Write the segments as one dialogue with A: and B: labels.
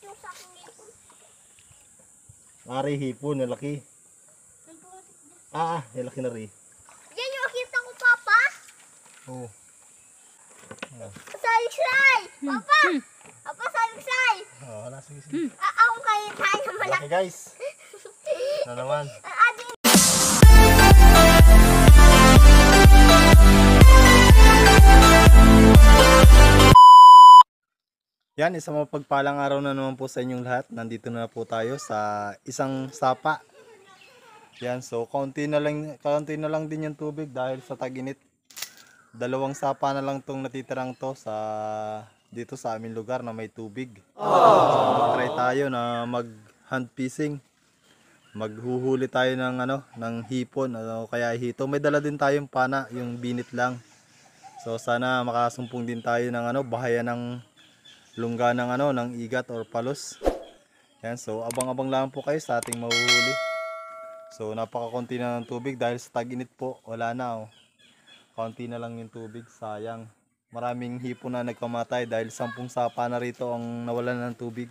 A: yung sa aking hipon.
B: Ari, hipon, nalaki. Nalaki na rin.
A: Yan yung nakita ko, Papa.
B: Oo.
A: Saliksay! Papa! Papa, saliksay!
B: Wala, sige.
A: Ako kayo tayo na malaki.
B: Malaki guys. Na naman. Yan, isang mapagpalang araw na naman po sa inyong lahat. Nandito na po tayo sa isang sapa. Yan, so kaunti na lang din yung tubig dahil sa tag-init. 2 sapa na lang tong natitirang to dito sa aming lugar na may tubig. So, try tayo na mag hand fishing. Maghuhuli tayo ng hipon o kaya hito. May dala din tayong pana, yung binit lang. So sana makasumpong din tayo ng bahaya ng lungga ng igat or palos. Yan, so abang-abang lang po kayo sa ating mahuhuli. So napakakunti na ng tubig dahil sa tag-init po, wala na oh. Kaunti na lang yung tubig, sayang. Maraming hipon na nagkamatay dahil 10 sapa na rito ang nawalan ng tubig.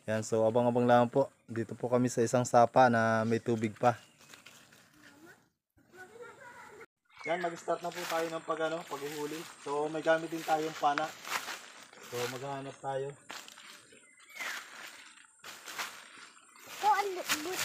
B: Yan, so abang-abang lang po. Dito po kami sa isang sapa na may tubig pa. Yan, mag-start na po tayo ng paghuhuli. So may gamit din tayong pana. So maghahanap tayo.
A: Oh, ang lubot.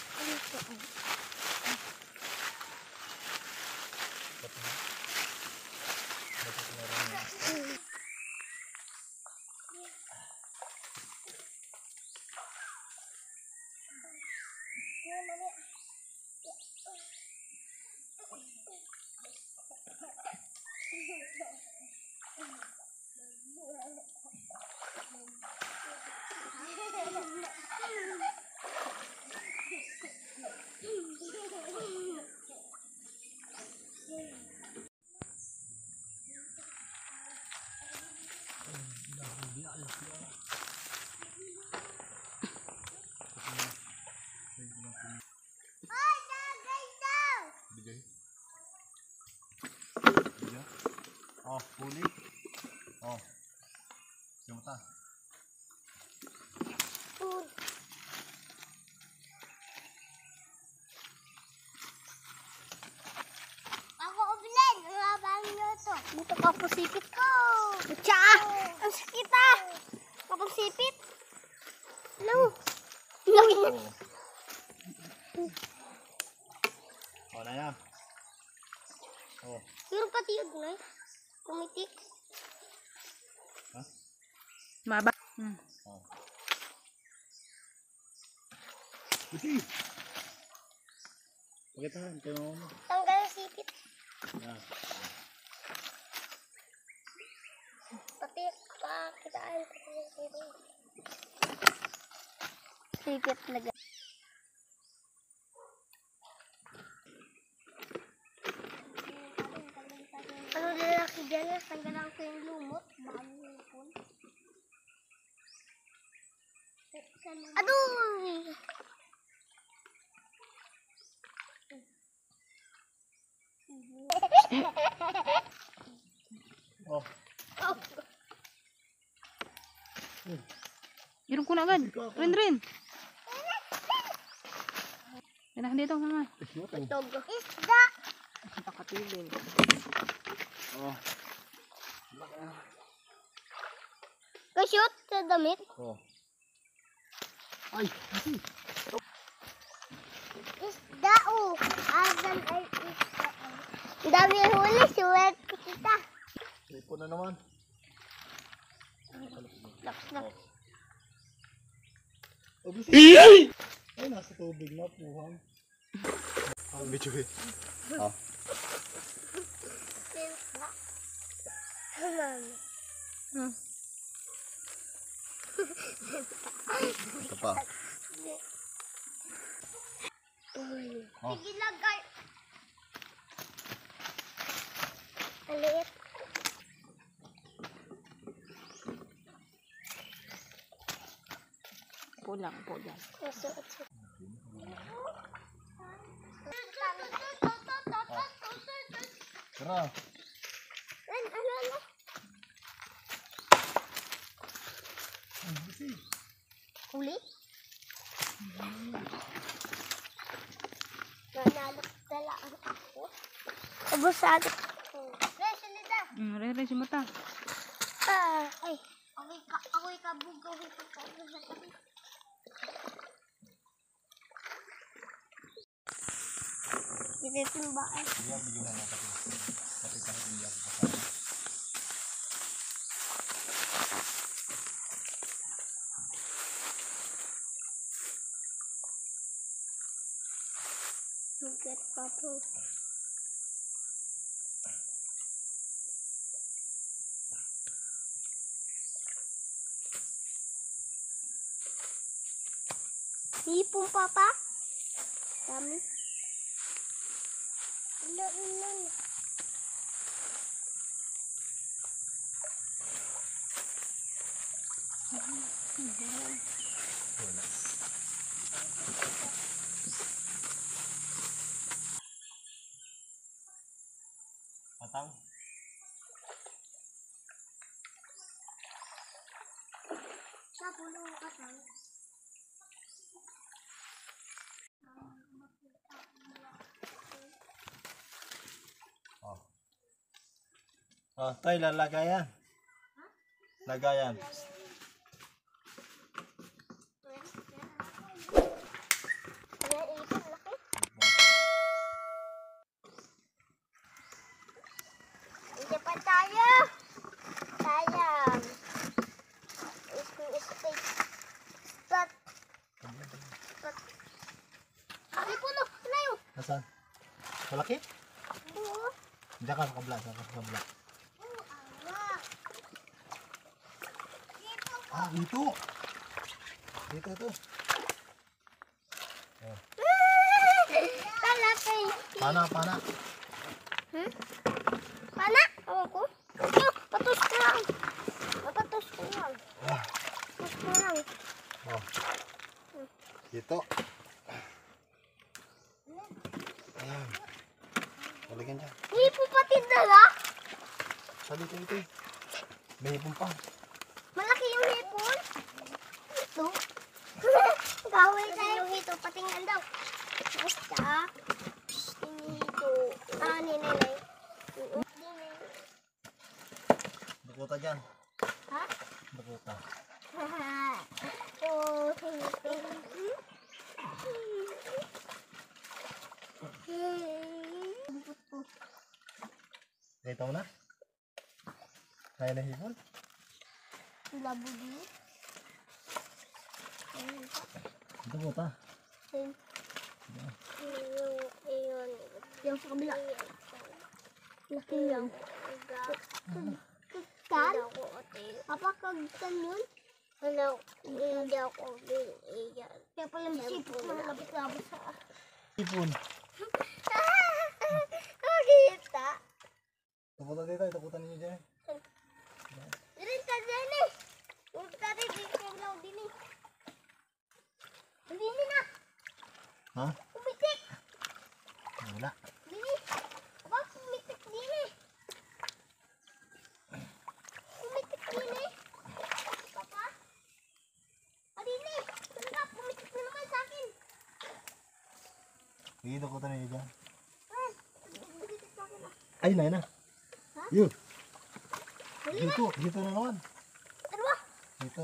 B: Oh, huli. Oh. Sumata.
A: Food. Ako, Oblen. Mabang nyo ito. Dito ka po sipit ko. Tsa! Ang sakit ah! Kapag sipit. Hello. Hello.
B: Oh, na yan. Oh.
A: Meron pati yun na kumitik.
B: Ha?
C: Maba.
B: Oh. Buti. Pagkitahan, kayo mo.
A: Tanggal ang sipit.
B: Yan.
A: Pati pakitaan. Sipit talaga. Ano lalaki dyan? Tanggalan ko yung lumot. Baka yung hipon. Aduh!
B: Oh.
C: Irong ko na agad. Rin. Yan dito mama.
A: Togo. Isda!
C: Napakatiling.
B: Oh.
A: Kashoot sa damit.
B: Oh. Ay, buti.
A: Isda oh. Asan ay isda. Ang dami yung huli. Suwet ko kita.
B: Hipon na naman.
A: Laks.
B: Oh, buti. Ay, nasa tubig na, puhang. Medyo eh. Oh. Ito pa. Oh.
A: Sige lagay. Aliit.
C: Pulang po dyan.
B: Tara.
A: Ano?
B: Ay, buti.
A: Huli? Nanalo talaan ako. Abusado. Resolida.
C: Re, si mata.
A: Ay. Ako'y kabugaw ito ka. Dito yung bahay. Sugat pa po. Hipong papa. Dami. Ilan.
B: Matang.
A: Sa puno ka tayo.
B: Oh, tayo lalagayan. Lagayan.
A: Hindi pa tayo. Sayang. Start. Ay, puno. Layo.
B: Nasaan? Malaki?
A: Oo.
B: Diyan ka sa kabla. Ah, dito. Dito to.
A: Talaki.
B: Pana.
A: Pana? Ewan ko. Patos ko lang. Patos ko lang.
B: Ah,
A: Patos ko lang.
B: oh. Dito. Ayan. Talagyan dyan.
A: Hindi po pati dala.
B: Sa dito. May hipon pa.
A: Malaki yung hipon. Ito. Gawin tayo yung hito. Patingnan daw. Basta. Hito. Ninay.
B: Dukuta dyan.
A: Ha?
B: Dukuta.
A: Oh, hito.
B: Dito mo na. Kaya na hipon.
A: Labo din.
B: Dukuta.
A: Yung sa kabila. Laki lang. Kan? Papa, kagtan yun? Hello, hindi ako biligan. Kaya pala masipot mga labot-labot sa...
B: Hipon.
A: Nakita?
B: Dukuta dito. Dukuta ninyo dyan.
A: Dirin ka dyan eh. Huwag ka rin dito lang din eh. Dini na.
B: Ha?
A: Umitik.
B: Wala.
A: Dini. Aba, umitik dini. Umitik dini. Papa? Dini. Talaga, umitik na naman sa akin.
B: Sige, dukuta ninyo dyan.
A: Umitik sa akin ah.
B: Ay, na.
A: Ha?
B: Yun.
A: Huli na.
B: Dito na naman.
A: Ano ba?
B: Dito.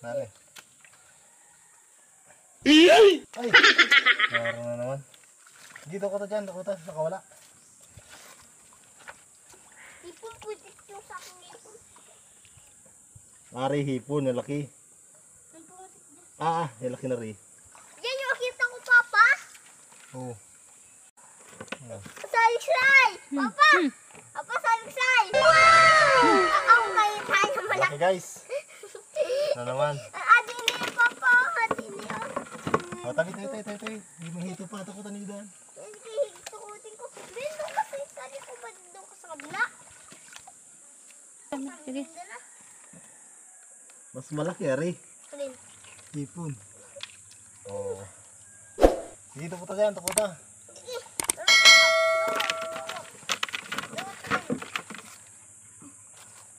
B: Nari. Ay! Meron na naman. Dito ko to dyan. Dukuta. Nakawala.
A: Ipon, putik yung sa akin ipon.
B: Ari, hipon. Nalaki.
A: Ay, pumatik dyan.
B: Nalaki na rin.
A: Yan yung nakita ko, Papa.
B: Oo.
A: Saliksay! Papa! Papa, saliksay! Wow! Ako kayo tayo malaki.
B: Laki guys. Na naman.
A: Adini, Papa! Adini,
B: O, tabi. Hindi mo hito pa. Takutan niyo dyan.
A: Tukutin ko. Ben, doon kasi. Sali ko ba doon ka sa kabila?
C: Sige.
B: Mas malaki, Ari.
A: Alin?
B: Hipon. Oo. Sige, takuta dyan. Takuta.
A: Sige.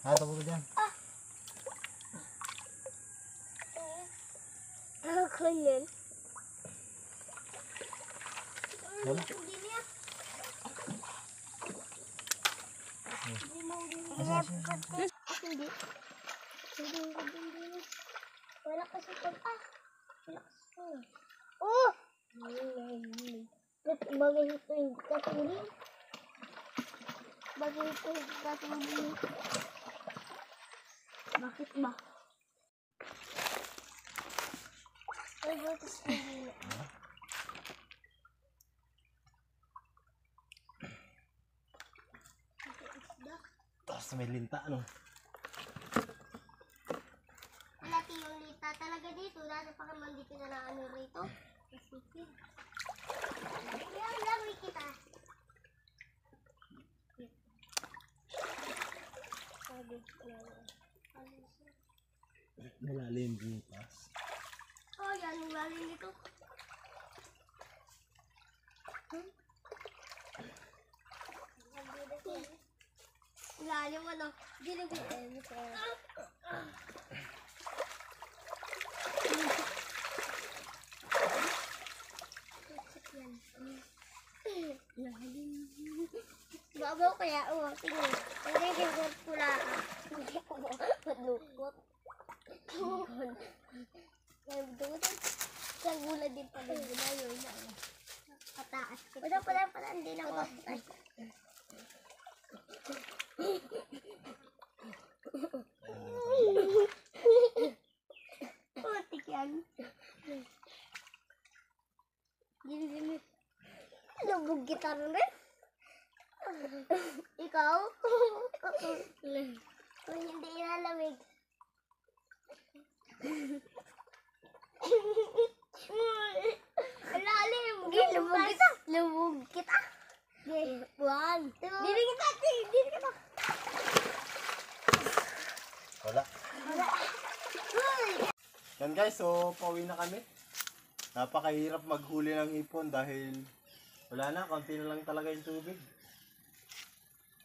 B: Takuta dyan.
A: Ganyan.
B: Wala.
A: Hindi niya. Hindi mo hindi. Hindi. Hindi. Wala kasi pag wala kasi. Oh! Bagay ito yung katulin. Bagay ito yung katulin. Bakit ba? Ay, bakit hindi?
B: Tapos may linta, ano?
A: Malaki yung lita talaga dito. Dati pa naman dito na ano rito. Sige. Yan lang kita.
B: Malalim butas.
A: Oh, yan yung lalim dito. Lalim ano? Ginagin. Babaw kaya, tingin. Hindi yung pula ka. Hindi ko madlukot. Sa gula din pala gula yun. Pataas ko. Pala, hindi na ako. Putik yan. Gini. Lubog kita rin. Ikaw? Kung hindi inalamig. Lalim. Lubog kita. One. Dili kita.
B: Wala. Yan guys, so pauwi na kami. Napakahirap maghuli ng ipon dahil wala na, konti na lang talaga yung tubig.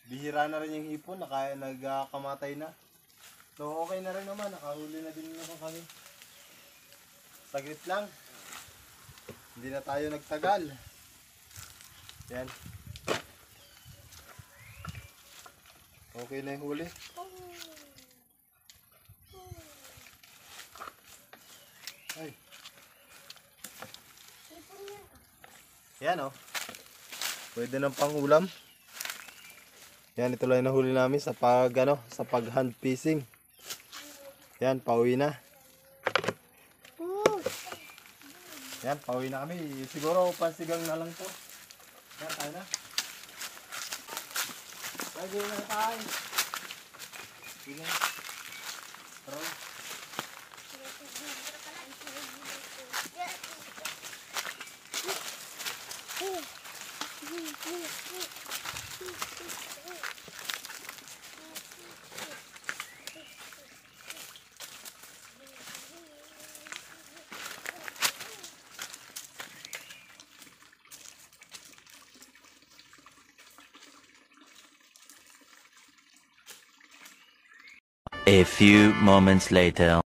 B: Bihira na rin yung ipon, nagkamatay na. So okay na rin naman, nakahuli na din naman kami. Saglit lang. Hindi na tayo nagtagal. Yan. Okay na yung huli. Ay. Yan oh. Pwede ng pangulam. Yan, ito lang yung nahuli namin sa pag hand fishing. Yan, pauwi na. Yan, pauwi na kami. Siguro pansigang na lang to. Yan, tayo na. Lagi na tayo. Sige na. Tara.
D: A few moments later.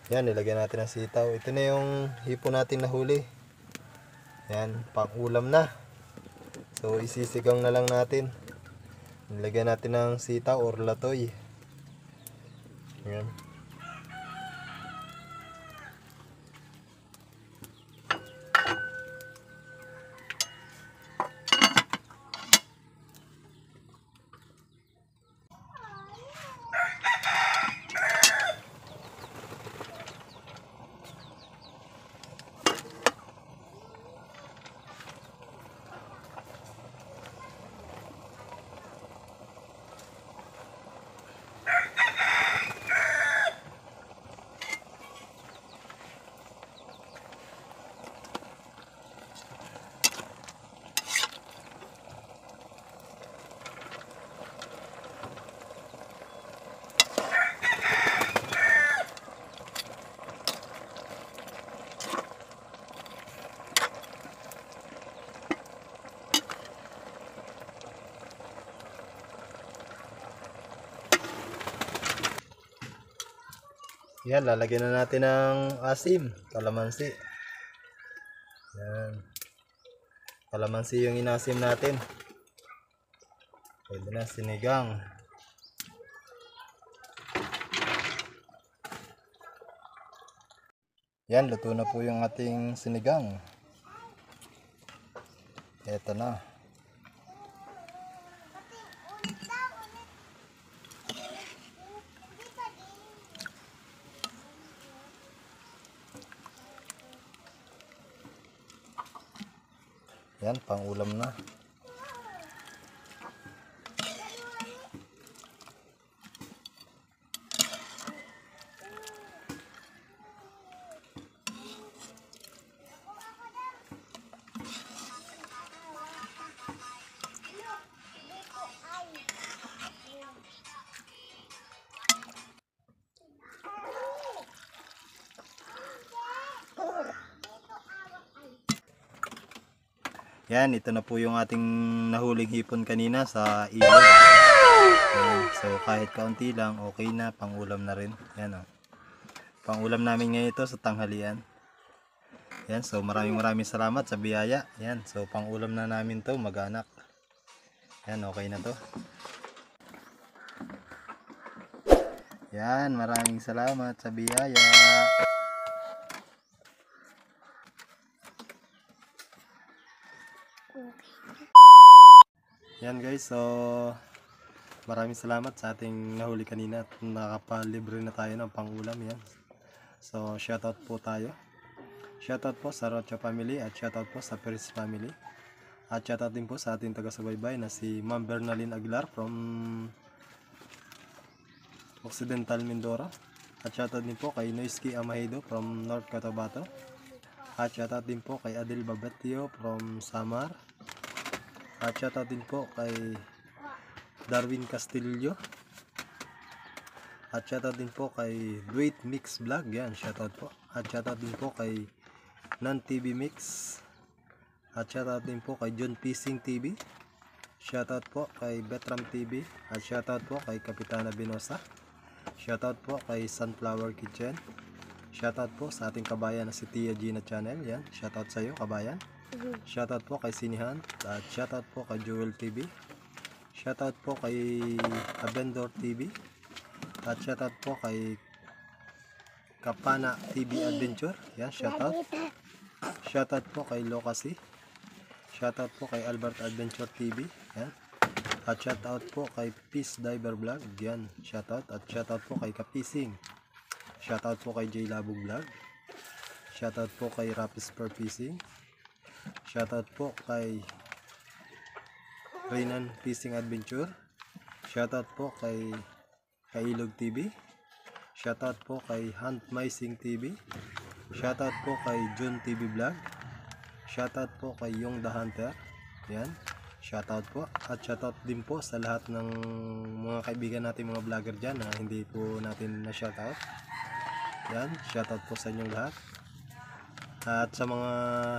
B: Yan, nilagyan natin ng sitaw. Ito na yung hipon natin nahuli. Yan, pang ulam na. So, isisigang na lang natin. Nilagyan natin ng sitaw or latoy. Yan. Yan, lalagyan na natin ng asim, kalamansi. Yan. Kalamansi yung inasim natin. Pwede na, sinigang. Yan, luto na po yung ating sinigang. Eto na. Yan, pang ulam na. Yan, ito na po yung ating nahuling hipon kanina sa ilog. Yan, so kahit kaunti lang, okay na, pangulam na rin. Yan o. Pangulam namin ngayon ito sa tanghalian. Yan, so maraming salamat sa biyaya. Yan, so pangulam na namin to, mag-anak. Yan, okay na to. Yan, maraming salamat sa biyaya. Yan guys, so maraming salamat sa ating nahuli kanina at nakapalibre na tayo ng pangulam. Yan. So shoutout po tayo. Shoutout po sa Rocha family at shoutout po sa Perez family. At shoutout din po sa ating taga-subaybay na si Ma'am Bernalyn Aguilar from Occidental Mindoro. At shoutout din po kay Noisky Amahido from North Cotabato. At shoutout din po kay Adel Babatio from Samar. At shoutout din po kay Darwin Castillo. At shoutout din po kay Great Mix Vlog. Yan, shoutout po. At shoutout din po kay Nan TV Mix. At shoutout din po kay John Pising TV. Shoutout po kay Betram TV. At shoutout po kay Kapitana Binosa. Shoutout po kay Sunflower Kitchen. Shoutout po sa ating kabayan na si Tia Gina Channel. Yan, shoutout sa iyo kabayan. Shoutout po kay Sinihan. At shoutout po kay Jewel TV. Shoutout po kay Abendor TV. At shoutout po kay Kapana TV Adventure. Yan, shoutout. Shoutout po kay Locacy. Shoutout po kay Albert Adventure TV. Yan. At shoutout po kay Peace Diver Vlog. Yan, shoutout. At shoutout po kay Kapising. Shoutout po kay J Labog Vlog. Shoutout po kay Rapis Per Fishing. Shoutout po kay Reynan Fishing Adventure. Shoutout po kay Kailog TV. Shoutout po kay Hunt Mysing TV. Shoutout po kay June TV Vlog. Shoutout po kay Yung The Hunter. Yan, shoutout po. At shoutout din po sa lahat ng mga kaibigan natin, mga vlogger dyan na hindi po natin na shoutout. Yan, shoutout po sa inyong lahat. At sa mga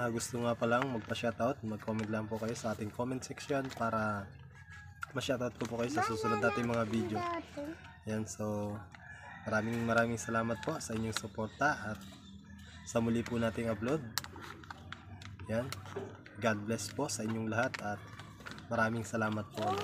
B: gusto nga palang magpa-shoutout, mag-comment lang po kayo sa ating comment section para ma-shoutout ko po kayo sa susunod nating mga video. Yan, so maraming salamat po sa inyong suporta at sa muli po nating upload. Yan, God bless po sa inyong lahat at maraming salamat po.